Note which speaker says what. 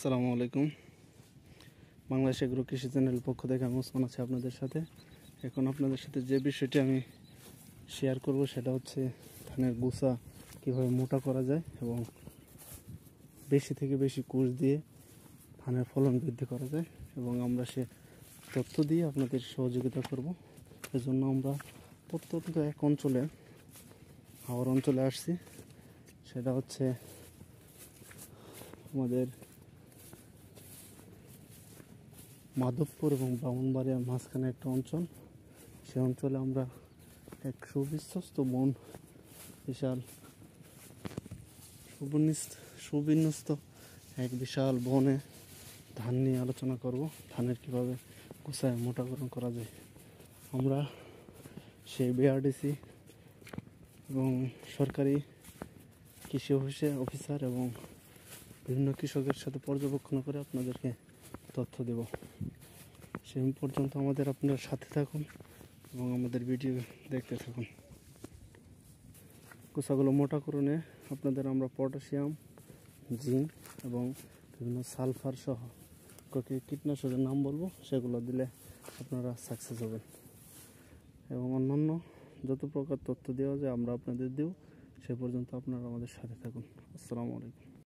Speaker 1: আসসালামু আলাইকুম। বাংলাদেশ এগ্রো কৃষি চ্যানেল পক্ষ থেকে আমি ওসমান আছি আপনাদের সাথে। এখন আপনাদের সাথে যে বিষয়টি আমি শেয়ার করব সেটা হচ্ছে ধানের গুছা কীভাবে মোটা করা যায় এবং বেশি থেকে বেশি কোষ দিয়ে ধানের ফলন বৃদ্ধি করা যায়, এবং আমরা সে তথ্য দিয়ে আপনাদের সহযোগিতা করব। এজন্য আমরা প্রত্যন্ত এক অঞ্চলে হাওর অঞ্চলে আসছি। সেটা হচ্ছে আমাদের মাধবপুর এবং ব্রাহ্মণবাড়িয়ার মাঝখানে একটা অঞ্চল। সে অঞ্চলে আমরা এক সুবিশ্বস্ত বন, বিশাল সুবিন্যস্ত এক বিশাল বনে ধান নিয়ে আলোচনা করব। ধানের কীভাবে গুছায় মোটাকরণ করা যায়। আমরা সেই বিআরডিসি এবং সরকারি কৃষি অফিসার এবং বিভিন্ন কৃষকের সাথে পর্যবেক্ষণ করে আপনাদেরকে তথ্য দেব। সেই পর্যন্ত আপনারা সাথে থাকুন এবং আমাদের ভিডিও দেখতে থাকুন। গুছাগুলো মোটাকরণে আপনাদের আমরা পটাশিয়াম, জিঙ্ক এবং বিভিন্ন সালফার সহ কীটনাশকের নাম বলবো, সেগুলো দিলে আপনারা সাকসেস হবেন। এবং অন্যান্য যত প্রকার তথ্য দেওয়া যায় আমরা আপনাদের দেব। সে পর্যন্ত আপনারা আমাদের সাথে থাকুন। আসসালামু আলাইকুম।